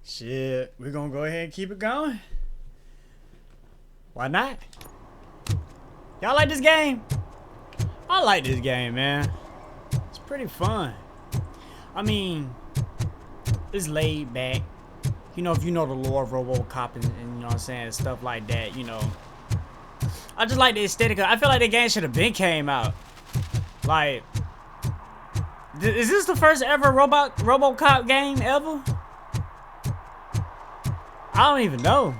Shit, we're gonna go ahead and keep it going. Why not? Y'all like this game? I like this game, man. It's pretty fun. I mean, it's laid back. You know, if you know the lore of Robocop and you know what I'm saying, stuff like that, you know. I just like the aesthetic. I feel like the game should have been came out. Like, is this the first ever Robocop game ever? I don't even know.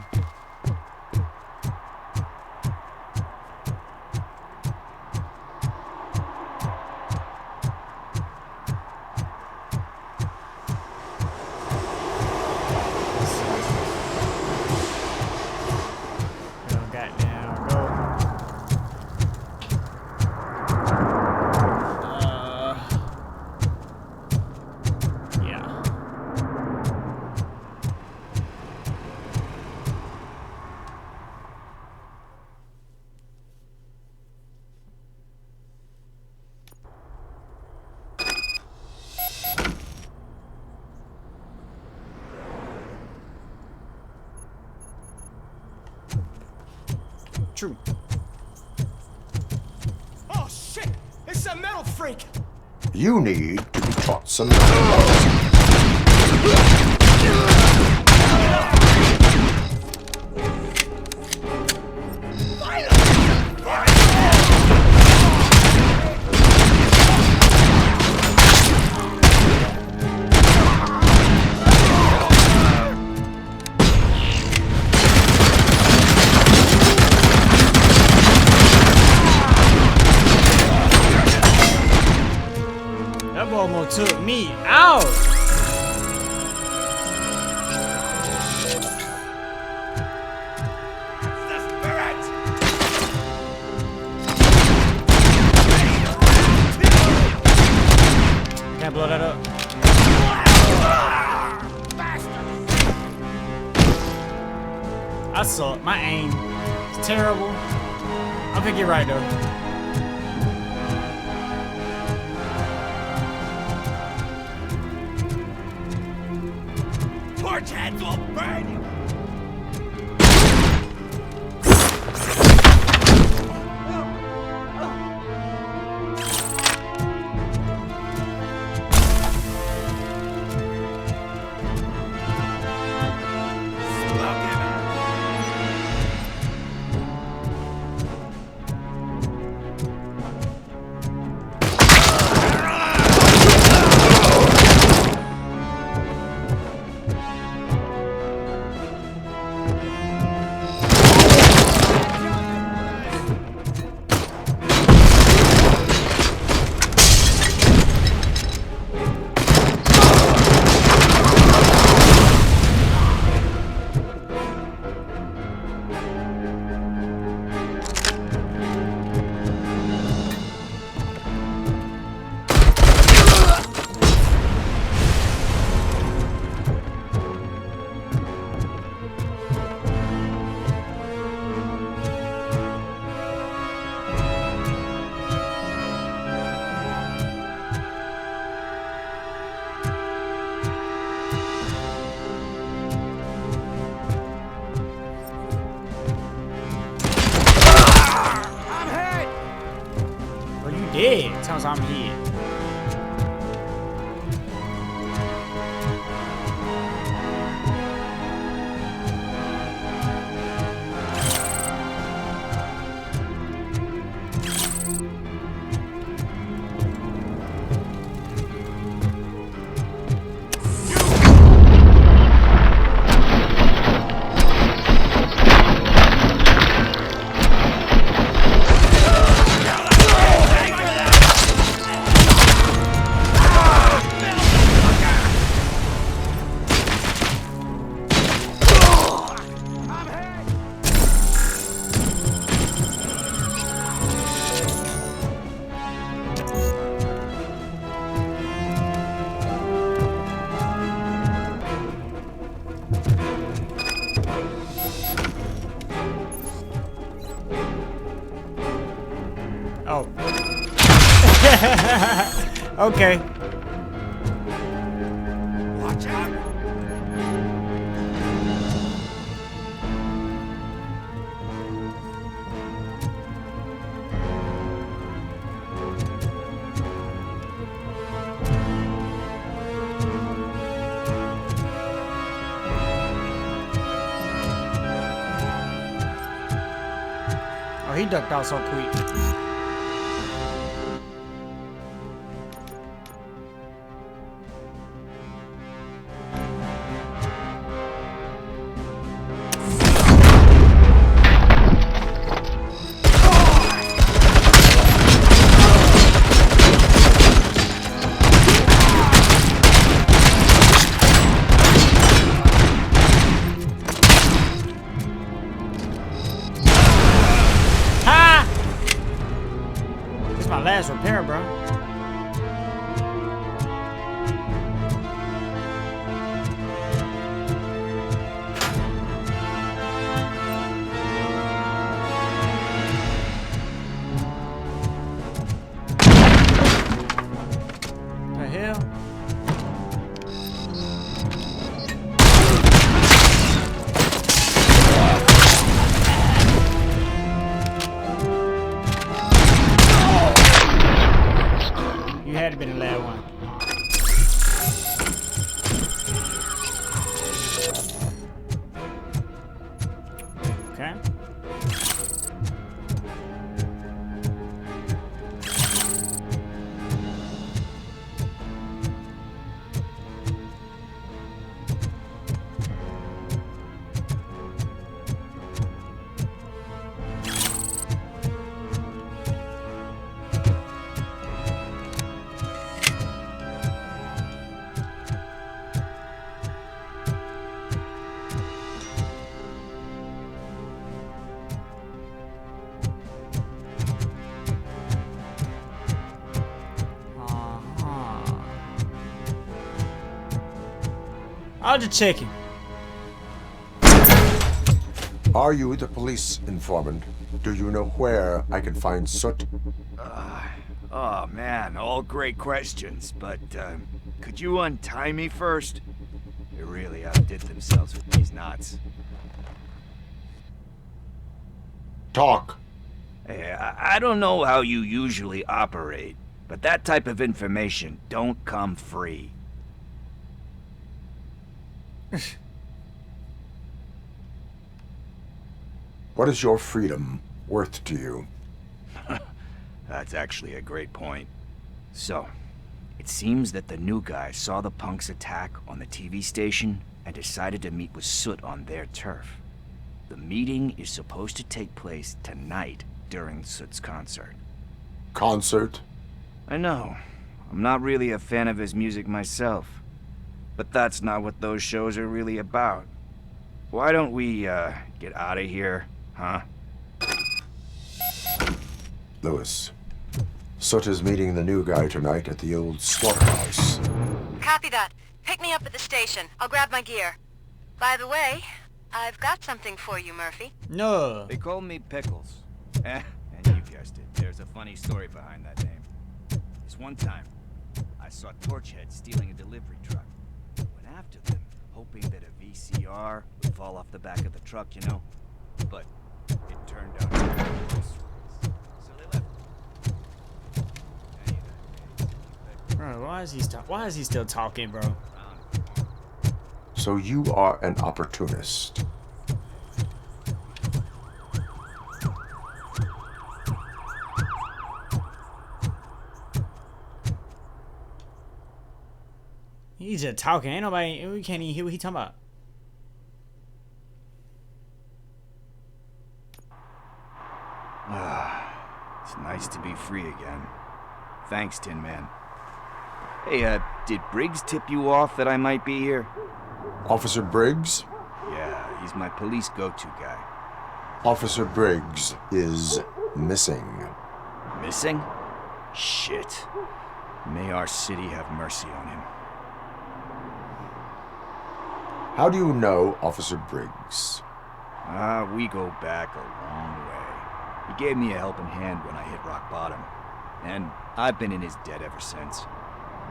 True. Oh shit! It's a metal freak! You need to be taught some. That almost took me out. Can't blow that up. I suck. My aim is terrible. I'll pick it right though. Torch heads will burn you! Dead. Tells I'm here. Oh. Okay. Watch out! he ducked out so quick. Last repair, bro. The hell? You had to be the last one. Okay. I'll just check him. Are you the police informant? Do you know where I can find Soot? Oh man, all great questions, but could you untie me first? They really outdid themselves with these knots. Talk. Hey, I don't know how you usually operate, but that type of information don't come free. What is your freedom worth to you? That's actually a great point. So, it seems that the new guy saw the punks attack on the TV station and decided to meet with Soot on their turf. The meeting is supposed to take place tonight during Soot's concert. Concert? I know. I'm not really a fan of his music myself. But that's not what those shows are really about. Why don't we, get out of here, huh? Lewis. Soot is meeting the new guy tonight at the old slaughterhouse. Copy that. Pick me up at the station. I'll grab my gear. By the way, I've got something for you, Murphy. No. They call me Pickles. And you guessed it. There's a funny story behind that name. This one time, I saw Torchhead stealing a delivery truck. Went after them, hoping that a VCR would fall off the back of the truck, you know? But it turned out to be so they left. Bro, why is he still talking, bro? So you are an opportunist. He's just talking. Ain't nobody. We can't even hear what he talking about. It's nice to be free again. Thanks, Tin Man. Hey, did Briggs tip you off that I might be here? Officer Briggs? Yeah, he's my police go-to guy. Officer Briggs is missing. Missing? Shit. May our city have mercy on him. How do you know Officer Briggs? We go back a long way. He gave me a helping hand when I hit rock bottom. And I've been in his debt ever since.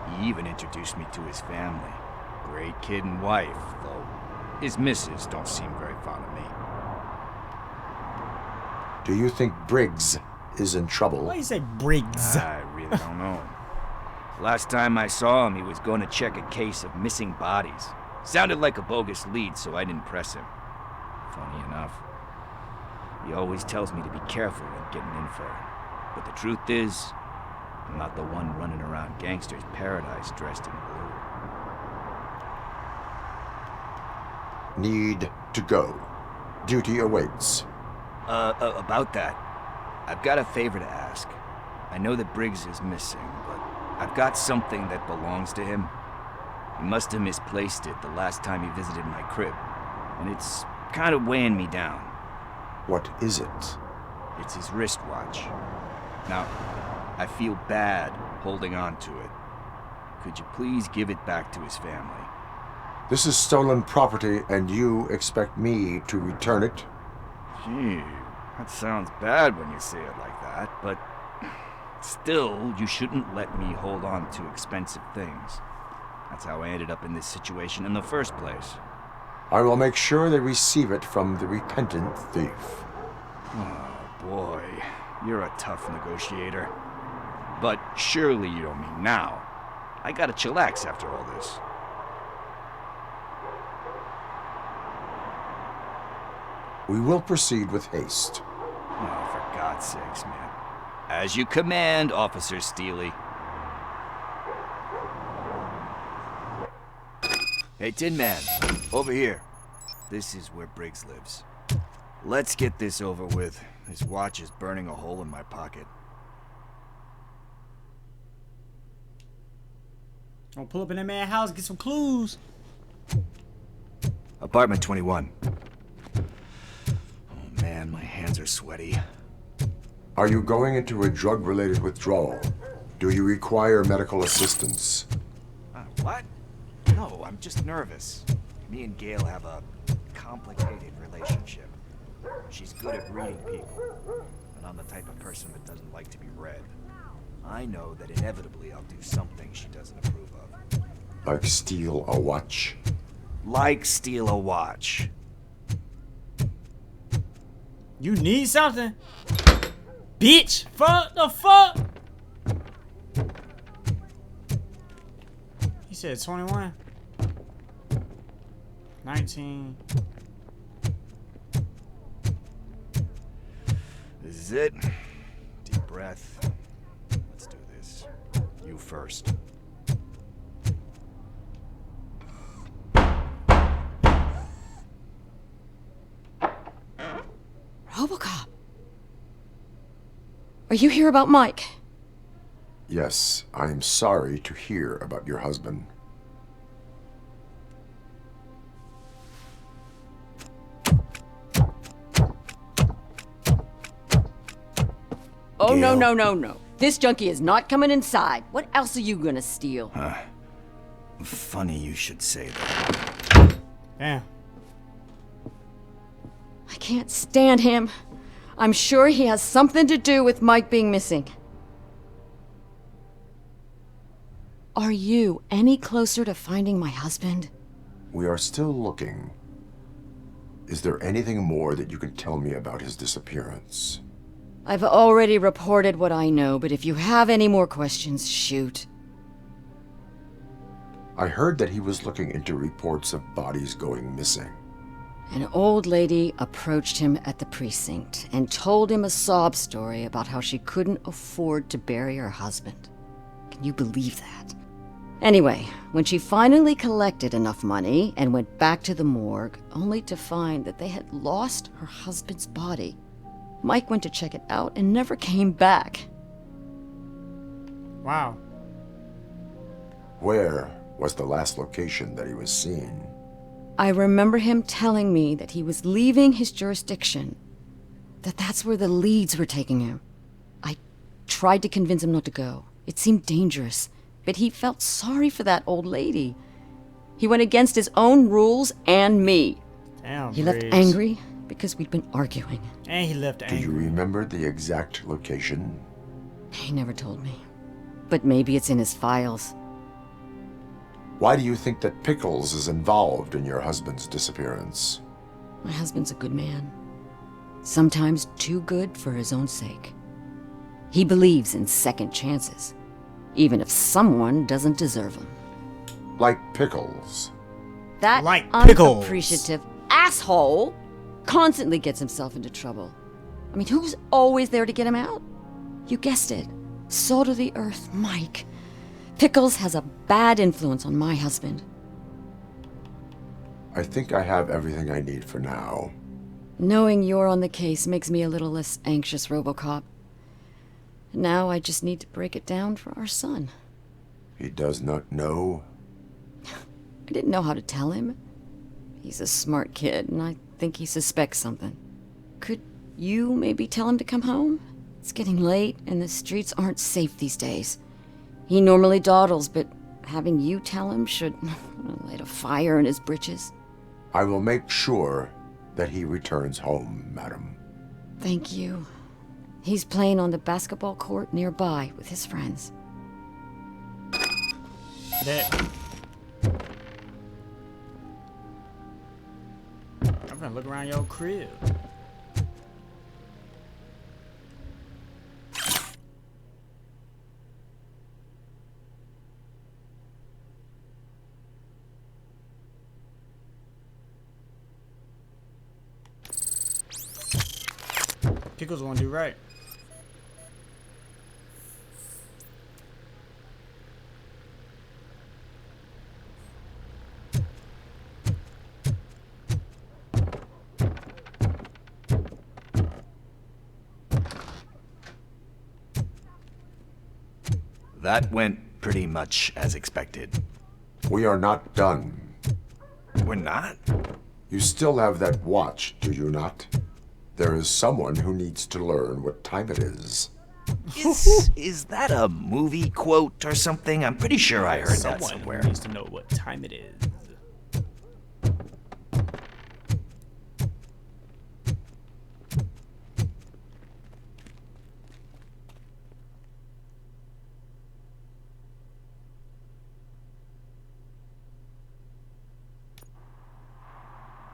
He even introduced me to his family. Great kid and wife, though his missus don't seem very fond of me. Do you think Briggs is in trouble? Why you say Briggs? I really don't know. Last time I saw him, he was going to check a case of missing bodies. Sounded like a bogus lead, so I didn't press him. Funny enough. He always tells me to be careful when getting info. But the truth is, I'm not the one running around gangster's paradise dressed in blue. Need to go. Duty awaits. About that, I've got a favor to ask. I know that Briggs is missing, but I've got something that belongs to him. He must have misplaced it the last time he visited my crib, and it's kind of weighing me down. What is it? It's his wristwatch. Now, I feel bad holding on to it. Could you please give it back to his family? This is stolen property, and you expect me to return it? Gee, that sounds bad when you say it like that, but still, you shouldn't let me hold on to expensive things. That's how I ended up in this situation in the first place. I will make sure they receive it from the repentant thief. Oh boy, you're a tough negotiator. But surely you don't mean now. I gotta chillax after all this. We will proceed with haste. Oh, for God's sakes, man. As you command, Officer Steely. Hey, Tin Man, over here. This is where Briggs lives. Let's get this over with. His watch is burning a hole in my pocket. I'll pull up in that man's house, get some clues. Apartment 21. Oh man, my hands are sweaty. Are you going into a drug-related withdrawal? Do you require medical assistance? What? No, I'm just nervous. Me and Gail have a complicated relationship. She's good at reading people, and I'm the type of person that doesn't like to be read. I know that inevitably I'll do something she doesn't approve of. Like steal a watch? Like steal a watch. You need something? Bitch! Fuck the fuck? He said 21. 19. This is it. Deep breath. Let's do this. You first. Robocop. Are you here about Mike? Yes, I am sorry to hear about your husband. Oh, Gail? no. This junkie is not coming inside. What else are you gonna steal? Funny you should say that. Damn. I can't stand him. I'm sure he has something to do with Mike being missing. Are you any closer to finding my husband? We are still looking. Is there anything more that you can tell me about his disappearance? I've already reported what I know, but if you have any more questions, shoot. I heard that he was looking into reports of bodies going missing. An old lady approached him at the precinct and told him a sob story about how she couldn't afford to bury her husband. Can you believe that? Anyway, when she finally collected enough money and went back to the morgue, only to find that they had lost her husband's body, Mike went to check it out and never came back. Wow. Where was the last location that he was seen? I remember him telling me that he was leaving his jurisdiction, that's where the leads were taking him. I tried to convince him not to go. It seemed dangerous, but he felt sorry for that old lady. He went against his own rules and me. Damn, He left Briggs. angry because we'd been arguing. And he left Do angry. you remember the exact location? He never told me. But maybe it's in his files. Why do you think that Pickles is involved in your husband's disappearance? My husband's a good man. Sometimes too good for his own sake. He believes in second chances, even if someone doesn't deserve them. Like Pickles. That Like pickles. unappreciative asshole constantly gets himself into trouble. I mean, who's always there to get him out? You guessed it. Salt of the earth, Mike. Pickles has a bad influence on my husband. I think I have everything I need for now. Knowing you're on the case makes me a little less anxious, Robocop. Now I just need to break it down for our son. He does not know. I didn't know how to tell him. He's a smart kid, and I think he suspects something. Could you maybe tell him to come home? It's getting late, and the streets aren't safe these days. He normally dawdles, but having you tell him should light a fire in his britches. I will make sure that he returns home, madam. Thank you. He's playing on the basketball court nearby with his friends. That. I'm gonna look around your crib. Pickles wanna do right. That went pretty much as expected. We are not done. We're not? You still have that watch, do you not? There is someone who needs to learn what time it is. Is that a movie quote or something? I'm pretty sure I heard that Someone somewhere. needs to know what time it is.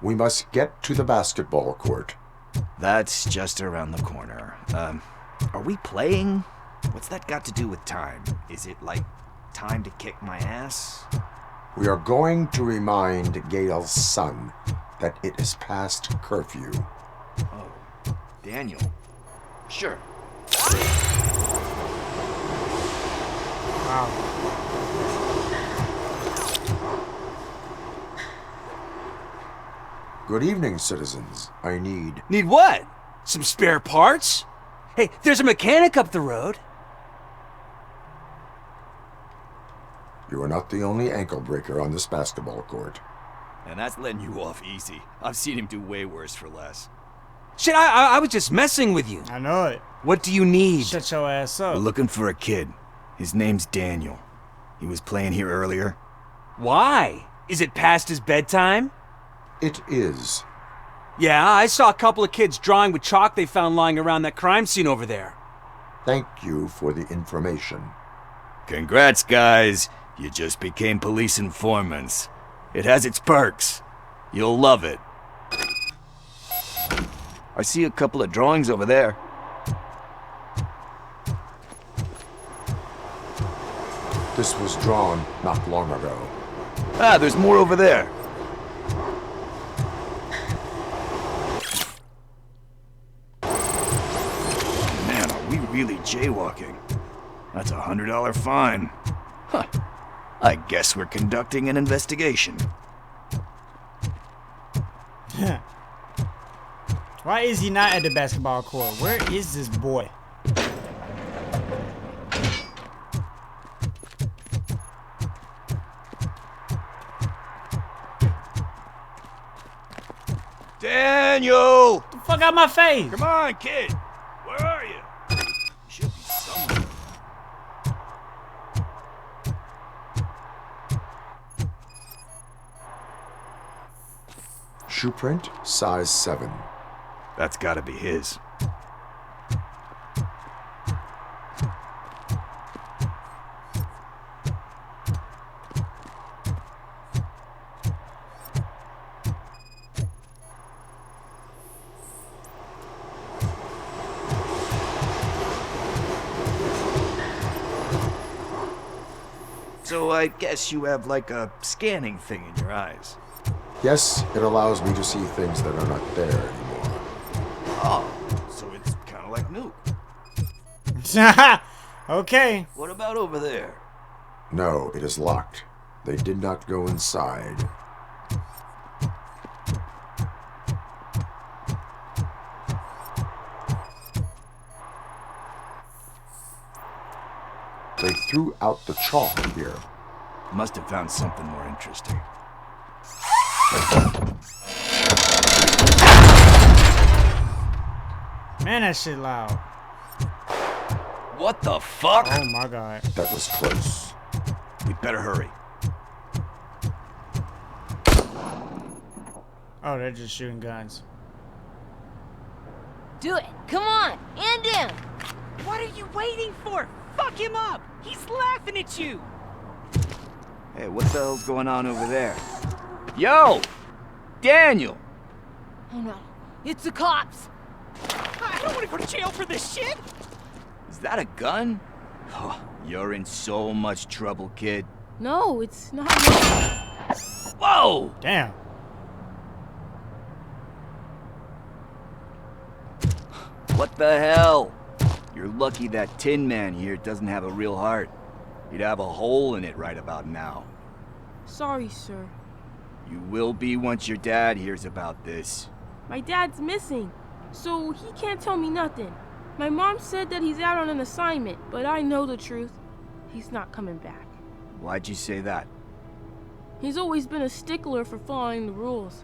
We must get to the basketball court. That's just around the corner. Are we playing? What's that got to do with time? Is it like time to kick my ass? We are going to remind Gail's son that it is past curfew. Oh, Daniel. Sure. Wow. Good evening, citizens. I need... Need what? Some spare parts? Hey, there's a mechanic up the road. You are not the only ankle breaker on this basketball court. And that's letting you off easy. I've seen him do way worse for less. Shit, I was just messing with you. I know it. What do you need? Shut your ass We're up. looking for a kid. His name's Daniel. He was playing here earlier. Why? Is it past his bedtime? It is. Yeah, I saw a couple of kids drawing with chalk they found lying around that crime scene over there. Thank you for the information. Congrats, guys. You just became police informants. It has its perks. You'll love it. I see a couple of drawings over there. This was drawn not long ago. Ah, there's more over there. Man, are we really jaywalking? That's a $100 fine. Huh. I guess we're conducting an investigation. Why is he not at the basketball court? Where is this boy? Daniel! Get the fuck out my face! Come on, kid. Where are you? You should be somewhere. Shoe print, size 7. That's gotta be his. So I guess you have like a scanning thing in your eyes. Yes, it allows me to see things that are not there anymore. Oh, so it's Okay. What about over there? No, it is locked. They did not go inside. They threw out the chalk here. Must have found something more interesting. Man, that shit loud. What the fuck? Oh my god. That was close. We better hurry. Oh, they're just shooting guns. Do it. Come on. And down. What are you waiting for? Fuck him up! He's laughing at you! Hey, what the hell's going on over there? Yo! Daniel! Oh no. It's the cops. I don't want to go to jail for this shit! Is that a gun? Oh, you're in so much trouble, kid. No, it's not. Whoa! Damn. What the hell? You're lucky that Tin Man here doesn't have a real heart. He'd have a hole in it right about now. Sorry, sir. You will be once your dad hears about this. My dad's missing, so he can't tell me nothing. My mom said that he's out on an assignment, but I know the truth. He's not coming back. Why'd you say that? He's always been a stickler for following the rules.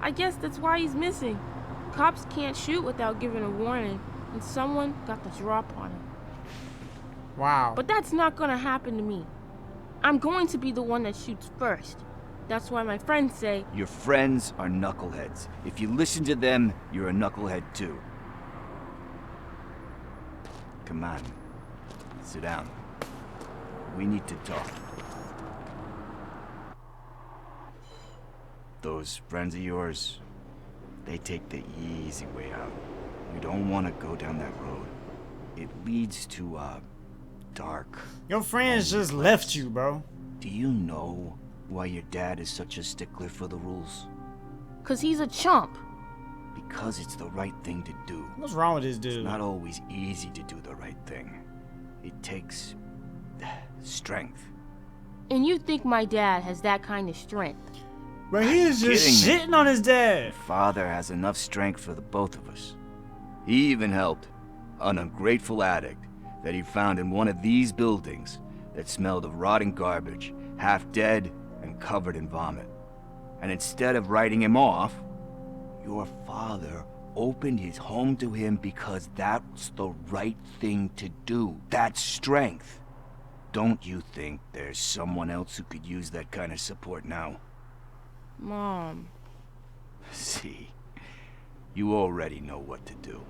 I guess that's why he's missing. Cops can't shoot without giving a warning, and someone got the drop on him. Wow. But that's not gonna happen to me. I'm going to be the one that shoots first. That's why my friends say, Your friends are knuckleheads. If you listen to them, you're a knucklehead too. Come on. Sit down. We need to talk. Those friends of yours, they take the easy way out. We don't want to go down that road. It leads to a dark. Your friends just left you, bro. Do you know why your dad is such a stickler for the rules? 'cause he's a chump. Because it's the right thing to do. What's wrong with this It's dude? not always easy to do the right thing. It takes strength. And you think my dad has that kind of strength? But he is just kidding shitting on his dad. Father has enough strength for the both of us. He even helped an ungrateful addict that he found in one of these buildings that smelled of rotting garbage, half dead and covered in vomit. And instead of writing him off, your father opened his home to him because that's the right thing to do. That's strength. Don't you think there's someone else who could use that kind of support now? Mom. See, you already know what to do.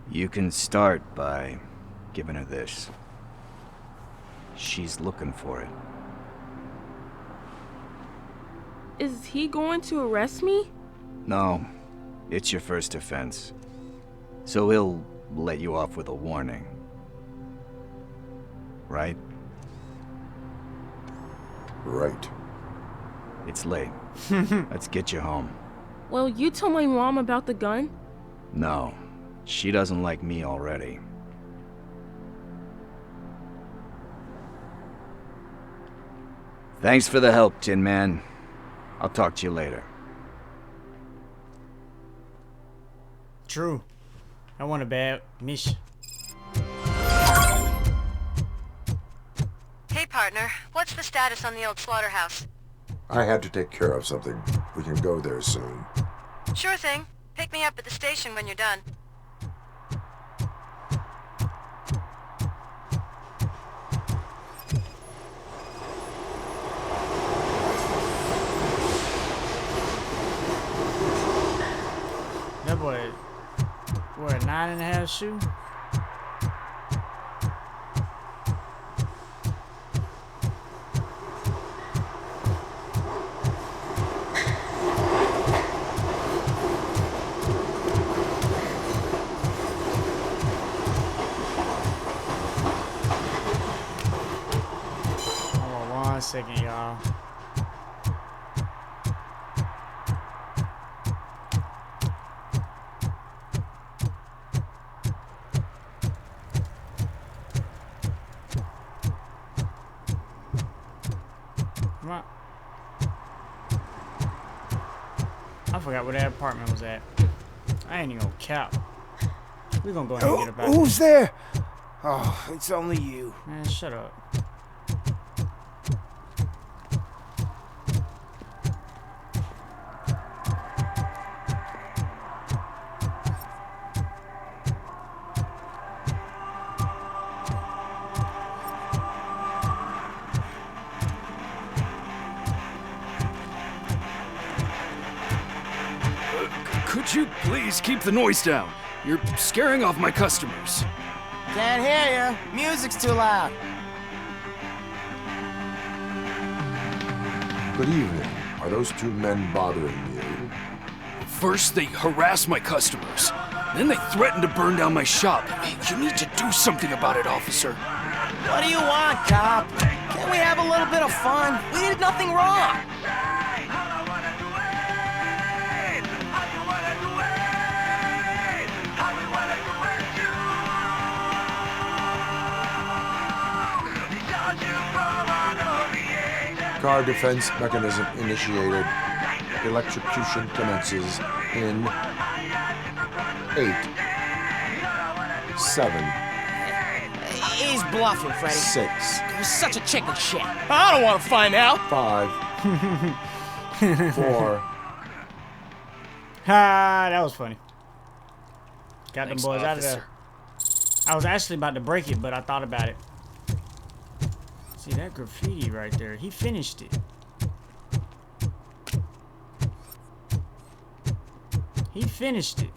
You can start by giving her this. She's looking for it. Is he going to arrest me? No, it's your first offense. So he'll let you off with a warning. Right? Right. It's late. Let's get you home. Well, you tell my mom about the gun? No, she doesn't like me already. Thanks for the help, Tin Man. I'll talk to you later. True. I want a bad mission. Hey, partner. What's the status on the old slaughterhouse? I had to take care of something. We can go there soon. Sure thing. Pick me up at the station when you're done. That boy, what, 9.5 shoe? Hold on 1 second, y'all. talking about? I forgot where that apartment was at. I ain't even gonna cap. We gonna go ahead and get it back. Who's there? Oh, it's only you. Man, shut up. Could you please keep the noise down? You're scaring off my customers. Can't hear you. Music's too loud. Good evening. Are those two men bothering you? First, they harass my customers. Then they threaten to burn down my shop. You need to do something about it, officer. What do you want, cop? Can't we have a little bit of fun? We did nothing wrong. Car defense mechanism initiated. Electrocution commences in 8, 7, He's bluffing, Freddy. 6, You're such a chicken shit. I don't want to find out. 5, 4. Ha, that was funny. Got Thanks, them boys out of officer. there. I was actually about to break it, but I thought about it. See that graffiti right there? He finished it. He finished it.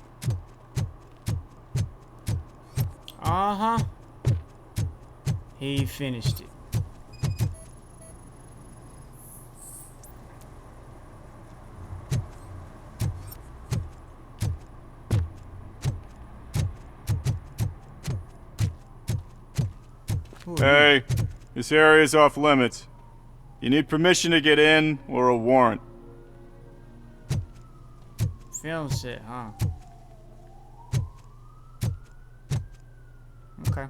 Uh-huh. He finished it. Hey, this area is off limits. You need permission to get in or a warrant. Film set, huh? Okay.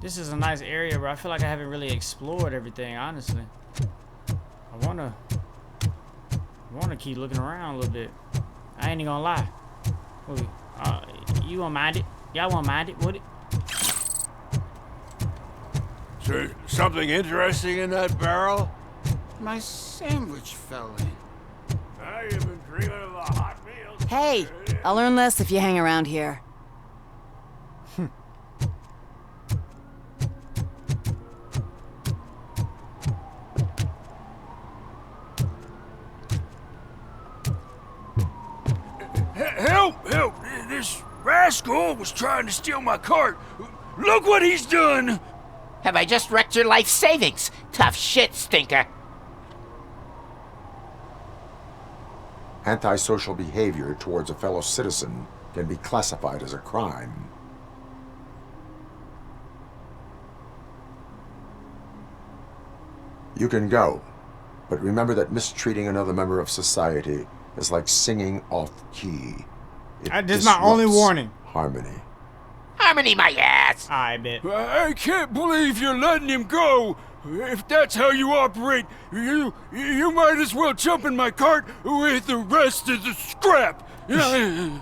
This is a nice area, but I feel like I haven't really explored everything, honestly. I wanna keep looking around a little bit. I ain't even gonna lie. You won't mind it? Y'all won't mind it, would it? Is there something interesting in that barrel? My sandwich fell in. Now you've been dreaming of the hot meals. Hey, I'll learn less if you hang around here. Help! Help! This rascal was trying to steal my cart. Look what he's done! Have I just wrecked your life savings? Tough shit, stinker. Antisocial behavior towards a fellow citizen can be classified as a crime. You can go, but remember that mistreating another member of society is like singing off key. This is my only disrupts warning. Harmony. Harmony my ass! I bet. I can't believe you're letting him go! If that's how you operate, you might as well jump in my cart with the rest of the scrap! I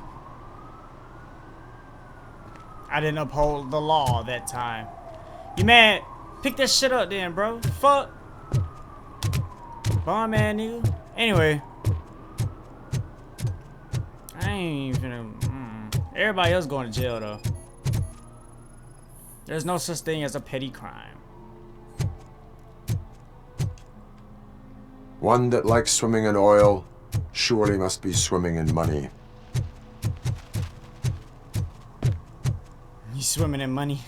didn't uphold the law that time. You mad? Pick that shit up then, bro. Fuck. Bomb man, nigga. Anyway. I ain't finna... Everybody else going to jail, though. There's no such thing as a petty crime. One that likes swimming in oil surely must be swimming in money. You swimming in money?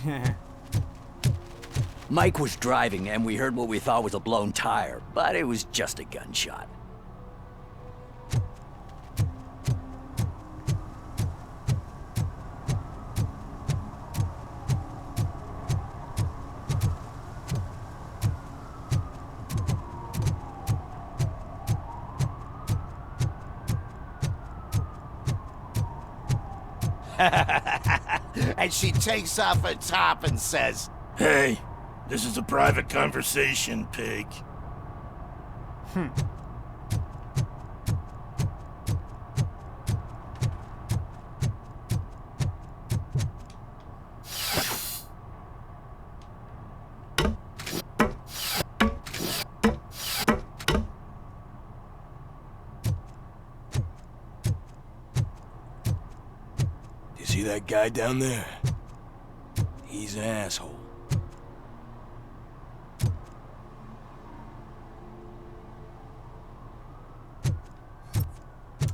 Mike was driving and we heard what we thought was a blown tire, but it was just a gunshot. and she takes off her top and says, Hey, this is a private conversation, pig. You see that guy down there? He's an asshole.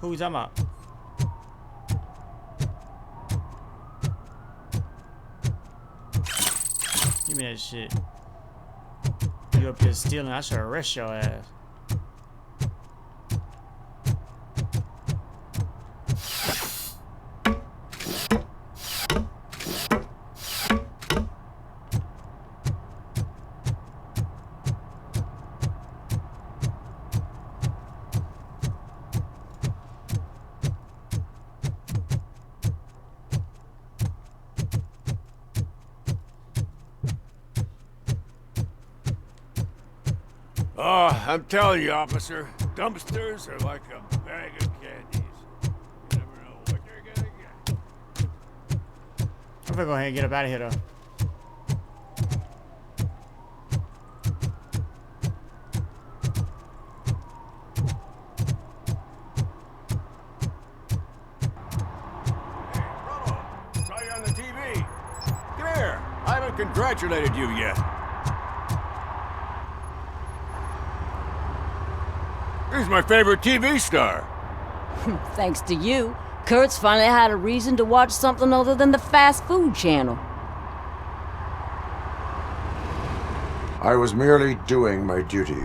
Who we talking about? Give me that shit. You up here stealing, I should arrest your ass. Oh, I'm telling you, officer, dumpsters are like a bag of candies. You never know what you're gonna get. I'm gonna go ahead and get up out of here though. Hey, Robo, saw you on the TV. Come here. I haven't congratulated you yet. He's my favorite TV star. Thanks to you, Kurt's finally had a reason to watch something other than the fast food channel. I was merely doing my duty.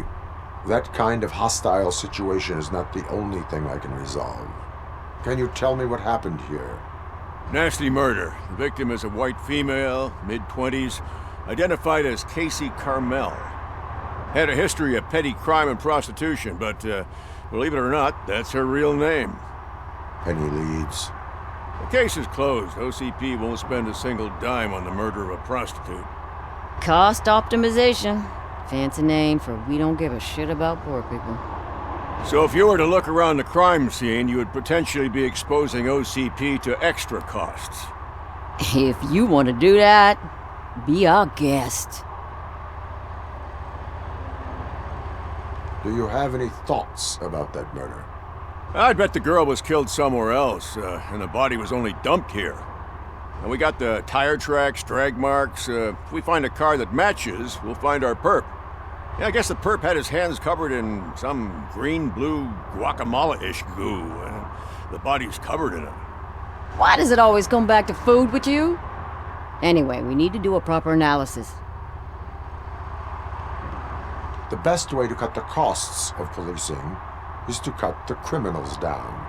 That kind of hostile situation is not the only thing I can resolve. Can you tell me what happened here? Nasty murder. The victim is a white female, mid-20s, identified as Casey Carmel. Had a history of petty crime and prostitution, but believe it or not, that's her real name. Any leads? The case is closed. OCP won't spend a single dime on the murder of a prostitute. Cost optimization. Fancy name for we don't give a shit about poor people. So if you were to look around the crime scene, you would potentially be exposing OCP to extra costs. If you want to do that, be our guest. Do you have any thoughts about that murder? I'd bet the girl was killed somewhere else, and the body was only dumped here. And we got the tire tracks, drag marks. If we find a car that matches, we'll find our perp. Yeah, I guess the perp had his hands covered in some green-blue guacamole-ish goo, and the body's covered in it. Why does it always come back to food with you? Anyway, we need to do a proper analysis. The best way to cut the costs of policing is to cut the criminals down.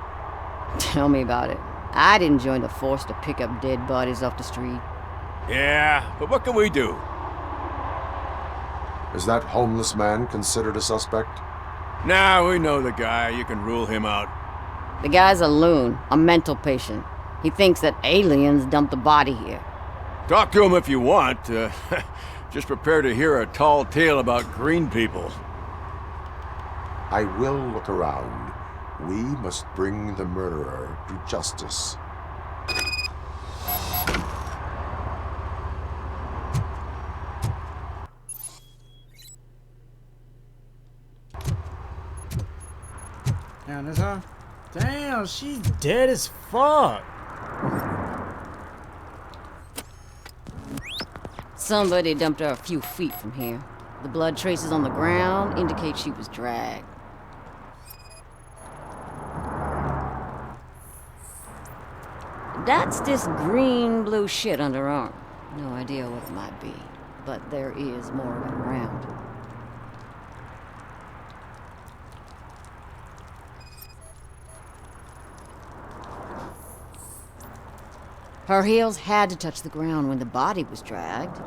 Tell me about it. I didn't join the force to pick up dead bodies off the street. Yeah, but what can we do? Is that homeless man considered a suspect? Nah, we know the guy. You can rule him out. The guy's a loon, a mental patient. He thinks that aliens dumped the body here. Talk to him if you want. Just prepare to hear a tall tale about green people. I will look around. We must bring the murderer to justice. Damn, this her? Damn, she's dead as fuck. Somebody dumped her a few feet from here. The blood traces on the ground indicate she was dragged. That's this green-blue shit under her arm. No idea what it might be, but there is more of it around. Her heels had to touch the ground when the body was dragged.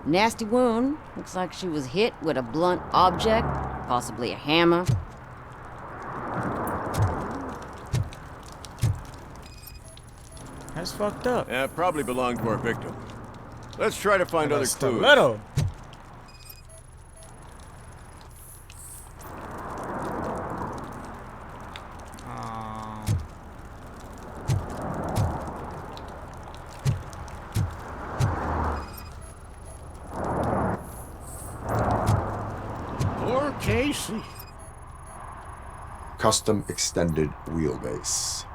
Nasty wound. Looks like she was hit with a blunt object, possibly a hammer. That's fucked up. Yeah, probably belonged to our victim. Let's try to find other clues. Stiletto. Poor Casey. Custom extended wheelbase.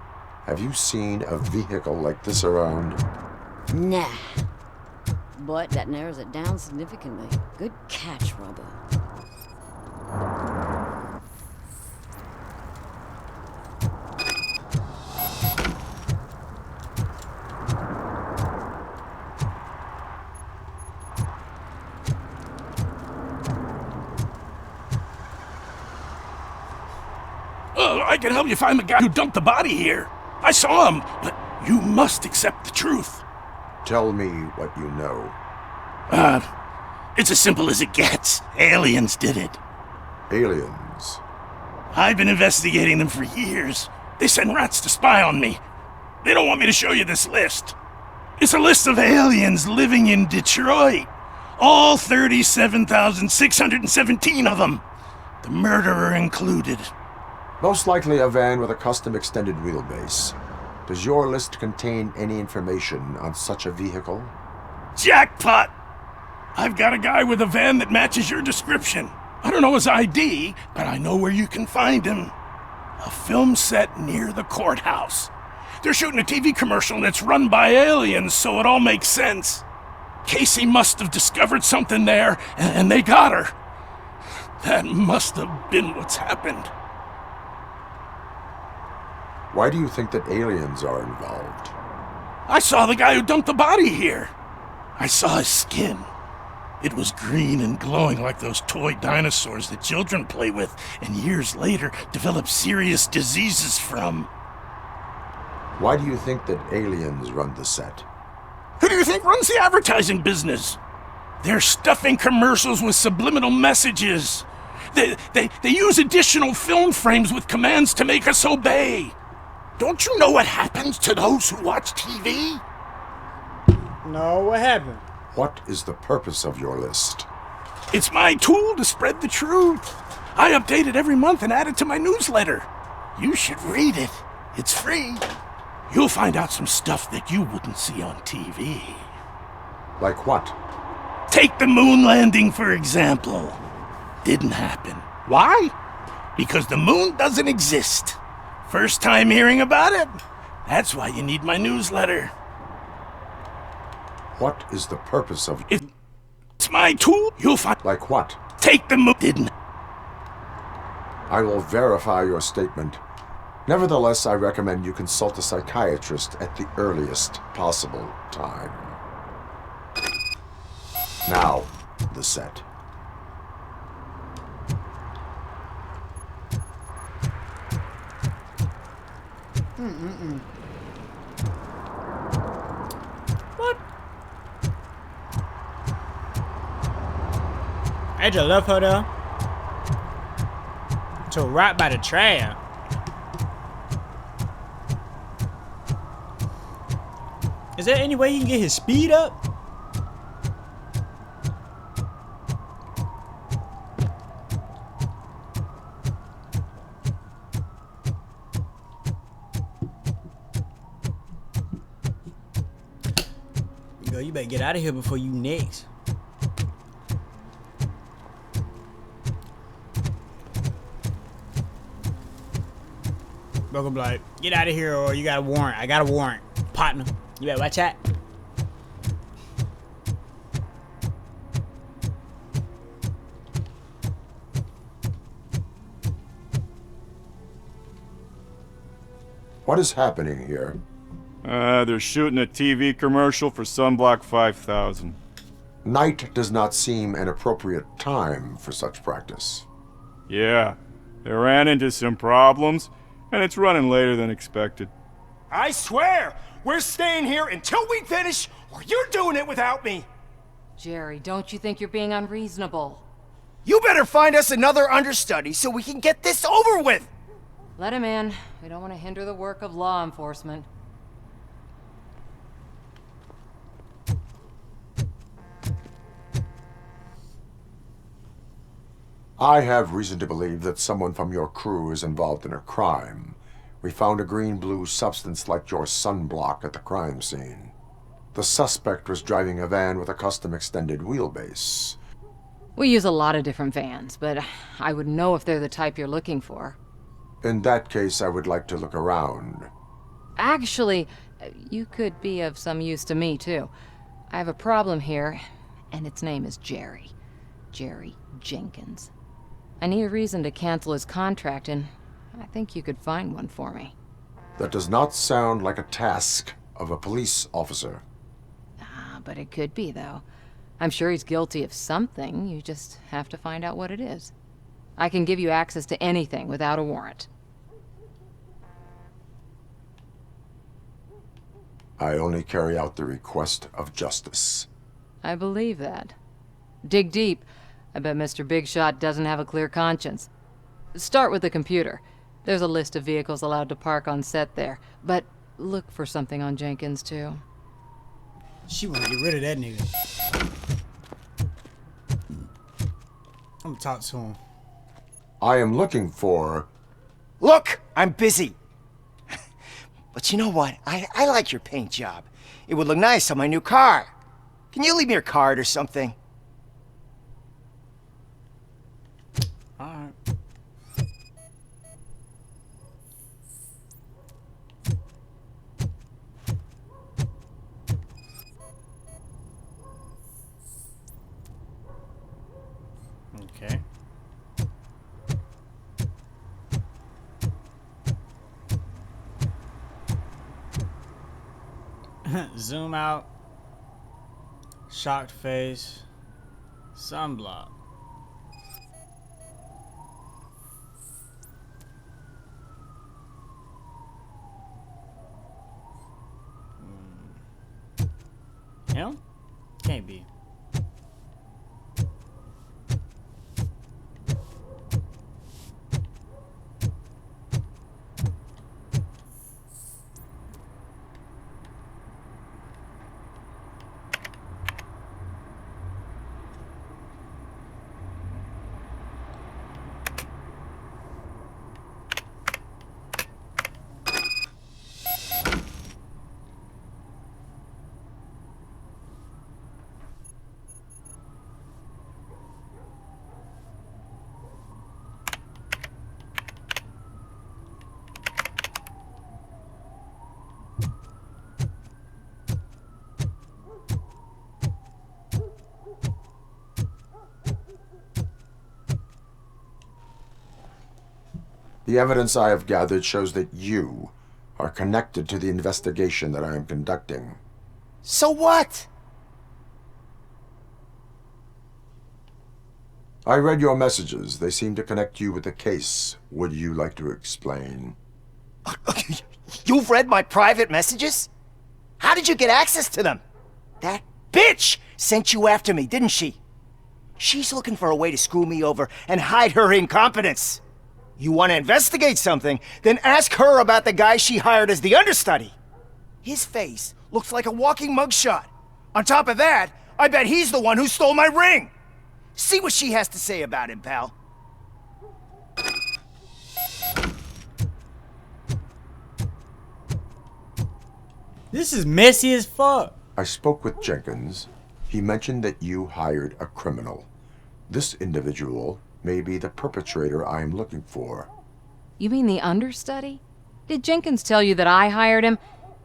Have you seen a vehicle like this around? Nah. But that narrows it down significantly. Good catch, Robo. I can help you find the guy who dumped the body here. I saw him, but you must accept the truth. Tell me what you know. It's as simple as it gets. Aliens did it. Aliens? I've been investigating them for years. They send rats to spy on me. They don't want me to show you this list. It's a list of aliens living in Detroit. All 37,617 of them. The murderer included. Most likely a van with a custom extended wheelbase. Does your list contain any information on such a vehicle? Jackpot! I've got a guy with a van that matches your description. I don't know his ID, but I know where you can find him. A film set near the courthouse. They're shooting a TV commercial and it's run by aliens, so it all makes sense. Casey must have discovered something there, and they got her. That must have been what's happened. Why do you think that aliens are involved? I saw the guy who dumped the body here. I saw his skin. It was green and glowing like those toy dinosaurs that children play with and years later develop serious diseases from. Why do you think that aliens run the set? Who do you think runs the advertising business? They're stuffing commercials with subliminal messages. They use additional film frames with commands to make us obey. Don't you know what happens to those who watch TV? No, what happened? What is the purpose of your list? It's my tool to spread the truth. I update it every month and add it to my newsletter. You should read it. It's free. You'll find out some stuff that you wouldn't see on TV. Like what? Take the moon landing, for example. Didn't happen. Why? Because the moon doesn't exist. First time hearing about it? That's why you need my newsletter. What is the purpose of it? It's my tool. You'll find. Like what? Take the moon. Didn't. I will verify your statement. Nevertheless, I recommend you consult a psychiatrist at the earliest possible time. Now, the set. What? I just left her there. To right by the trail. Is there any way he can get his speed up? Yo, you better get out of here before you next. Bro, gonna be like, get out of here or you got a warrant. I got a warrant. Partner. You better watch that. What is happening here? They're shooting a TV commercial for Sunblock 5000. Night does not seem an appropriate time for such practice. Yeah, they ran into some problems, and it's running later than expected. I swear, we're staying here until we finish, or you're doing it without me. Jerry, don't you think you're being unreasonable? You better find us another understudy so we can get this over with! Let him in. We don't want to hinder the work of law enforcement. I have reason to believe that someone from your crew is involved in a crime. We found a green-blue substance like your sunblock at the crime scene. The suspect was driving a van with a custom extended wheelbase. We use a lot of different vans, but I wouldn't know if they're the type you're looking for. In that case, I would like to look around. Actually, you could be of some use to me, too. I have a problem here, and its name is Jerry. Jerry Jenkins. I need a reason to cancel his contract, and I think you could find one for me. That does not sound like a task of a police officer. But it could be, though. I'm sure he's guilty of something. You just have to find out what it is. I can give you access to anything without a warrant. I only carry out the request of justice. I believe that. Dig deep. I bet Mr. Big Shot doesn't have a clear conscience. Start with the computer. There's a list of vehicles allowed to park on set there. But look for something on Jenkins, too. She wanna get rid of that nigga. I'm gonna talk to him. I am looking for... Look, I'm busy. But you know what? I like your paint job. It would look nice on my new car. Can you leave me your card or something? Alright. Okay. Zoom out. Shocked face. Sunblock. Him? Can't be. The evidence I have gathered shows that you are connected to the investigation that I am conducting. So what? I read your messages. They seem to connect you with the case. Would you like to explain? You've read my private messages? How did you get access to them? That bitch sent you after me, didn't she? She's looking for a way to screw me over and hide her incompetence. You want to investigate something, then ask her about the guy she hired as the understudy. His face looks like a walking mugshot. On top of that, I bet he's the one who stole my ring. See what she has to say about him, pal. This is messy as fuck. I spoke with Jenkins. He mentioned that you hired a criminal. This individual may be the perpetrator I am looking for. You mean the understudy? Did Jenkins tell you that I hired him?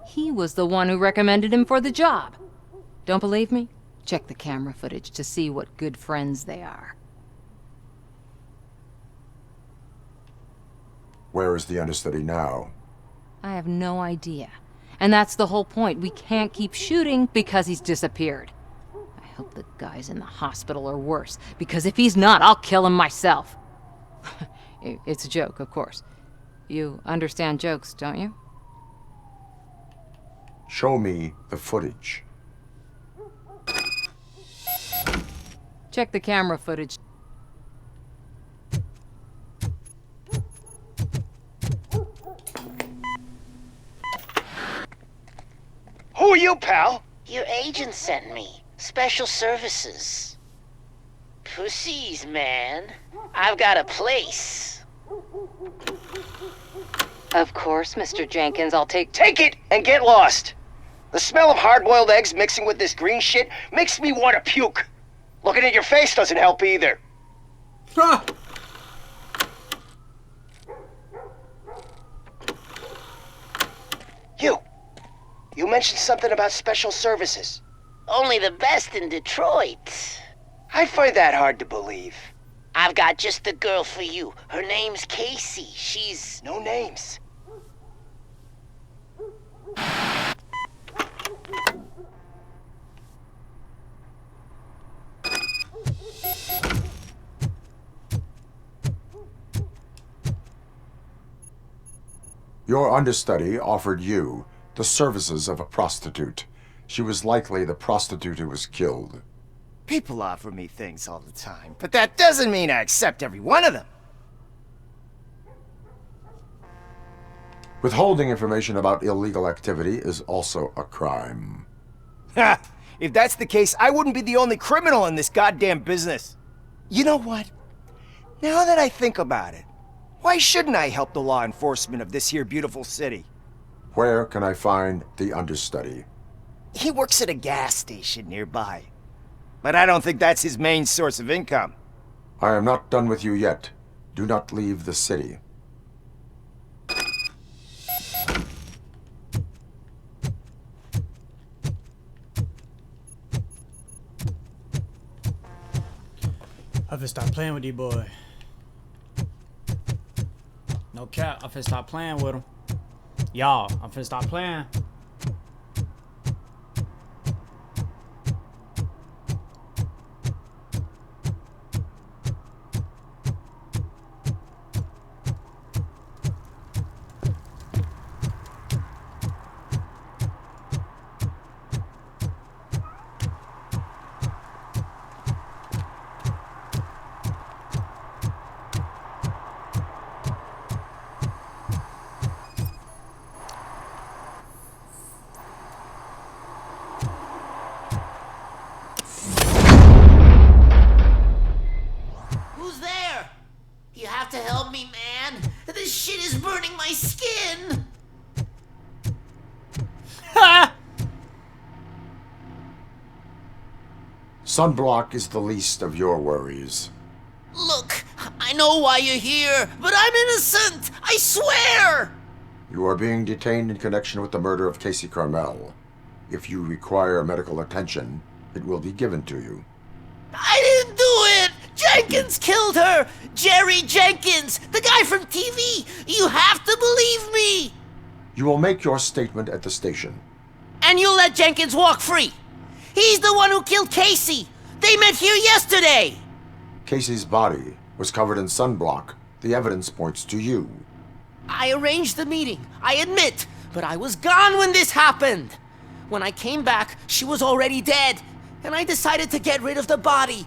He was the one who recommended him for the job. Don't believe me? Check the camera footage to see what good friends they are. Where is the understudy now? I have no idea. And that's the whole point. We can't keep shooting because he's disappeared. I hope the guy's in the hospital or worse, because if he's not, I'll kill him myself. It's a joke, of course. You understand jokes, don't you? Show me the footage. check the camera footage. Who are you, pal? Your agent sent me. Special services. Pussies, man. I've got a place. Of course, Mr. Jenkins, I'll take... Take it and get lost. The smell of hard-boiled eggs mixing with this green shit makes me want to puke. Looking at your face doesn't help either. You mentioned something about special services. Only the best in Detroit. I find that hard to believe. I've got just the girl for you. Her name's Casey. She's... No names. Your understudy offered you the services of a prostitute. She was likely the prostitute who was killed. People offer me things all the time, but that doesn't mean I accept every one of them. Withholding information about illegal activity is also a crime. Ha! If that's the case, I wouldn't be the only criminal in this goddamn business. You know what? Now that I think about it, why shouldn't I help the law enforcement of this here beautiful city? Where can I find the understudy? He works at a gas station nearby. But I don't think that's his main source of income. I am not done with you yet. Do not leave the city. I finna stop playing with these boy. No cap, I finna stop playing with them. Y'all, I'm finna stop playing. Who's there? You have to help me, man. This shit is burning my skin. Sunblock is the least of your worries. Look, I know why you're here, but I'm innocent. I swear. You are being detained in connection with the murder of Casey Carmel. If you require medical attention, it will be given to you. I didn't do it. Jenkins killed her. Jerry Jenkins, the guy from TV. You have to believe me. You will make your statement at the station. And you'll let Jenkins walk free. He's the one who killed Casey. They met here yesterday. Casey's body was covered in sunblock. The evidence points to you. I arranged the meeting, I admit, but I was gone when this happened. When I came back, she was already dead, and I decided to get rid of the body.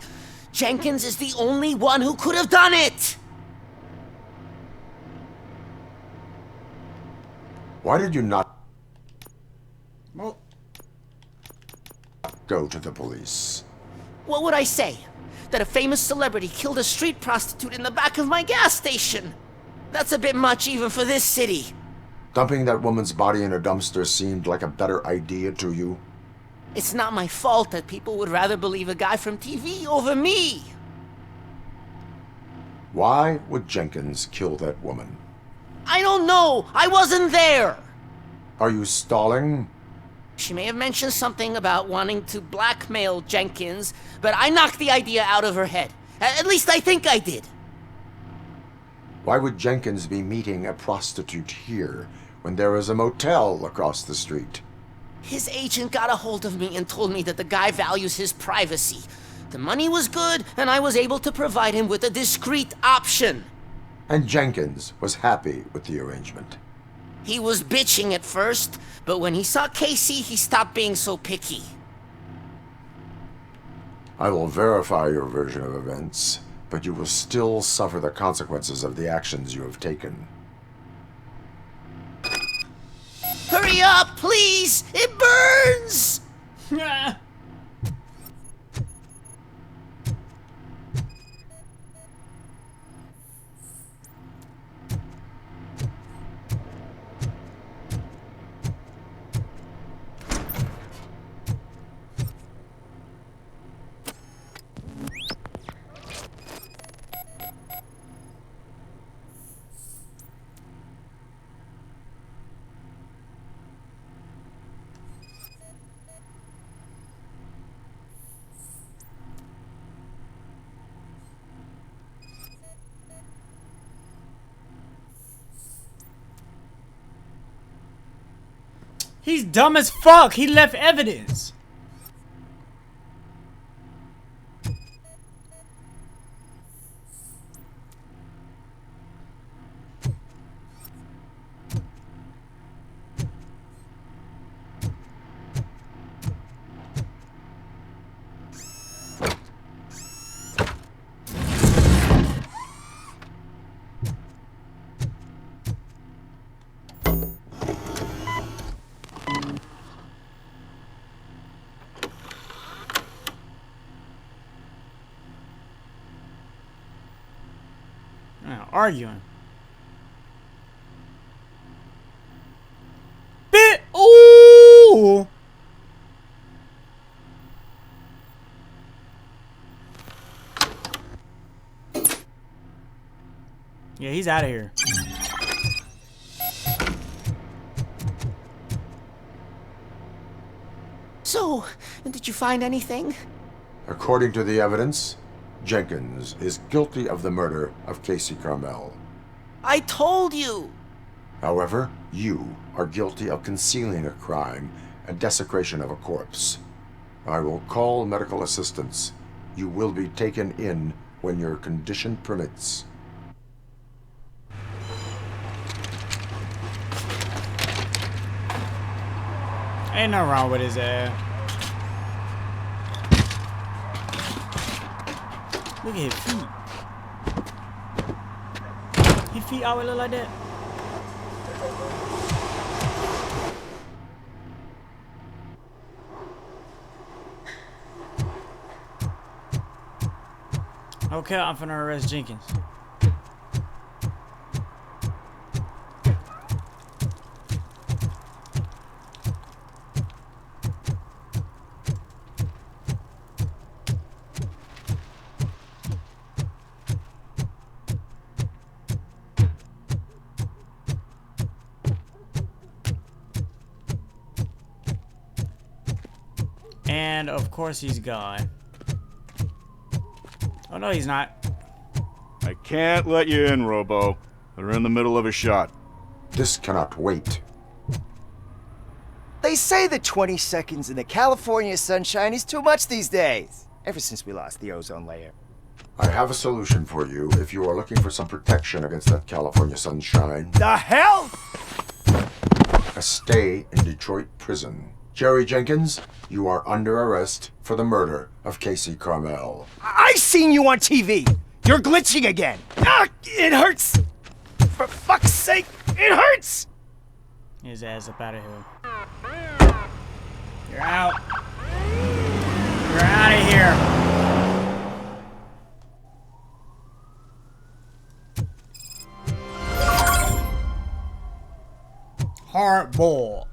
Jenkins is the only one who could have done it. Why did you not go to the police? What would I say? That a famous celebrity killed a street prostitute in the back of my gas station? That's a bit much even for this city. Dumping that woman's body in a dumpster seemed like a better idea to you? It's not my fault that people would rather believe a guy from TV over me. Why would Jenkins kill that woman? I don't know. I wasn't there. Are you stalling? She may have mentioned something about wanting to blackmail Jenkins, but I knocked the idea out of her head. At least I think I did. Why would Jenkins be meeting a prostitute here when there is a motel across the street? His agent got a hold of me and told me that the guy values his privacy. The money was good, and I was able to provide him with a discreet option. And Jenkins was happy with the arrangement. He was bitching at first, but when he saw Casey, he stopped being so picky. I will verify your version of events, but you will still suffer the consequences of the actions you have taken. Hurry up, please! It burns! He's dumb as fuck. He left evidence. Arguing. Bit. Ooh. Yeah, he's out of here. So, did you find anything? According to the evidence, Jenkins is guilty of the murder of Casey Carmel. I told you! However, you are guilty of concealing a crime and desecration of a corpse. I will call medical assistance. You will be taken in when your condition permits. Ain't nothing wrong with his ass. Look at his feet. His feet always look like that. Okay, I'm finna arrest Jenkins. And of course he's gone. Oh no, he's not. I can't let you in, Robo. They're in the middle of a shot. This cannot wait. They say that 20 seconds in the California sunshine is too much these days. Ever since we lost the ozone layer. I have a solution for you if you are looking for some protection against that California sunshine. The hell? A stay in Detroit prison. Jerry Jenkins, you are under arrest for the murder of Casey Carmel. I seen you on TV. You're glitching again. Ah, it hurts. For fuck's sake, it hurts. His ass up out of here. You're out. You're out of here. Hardball.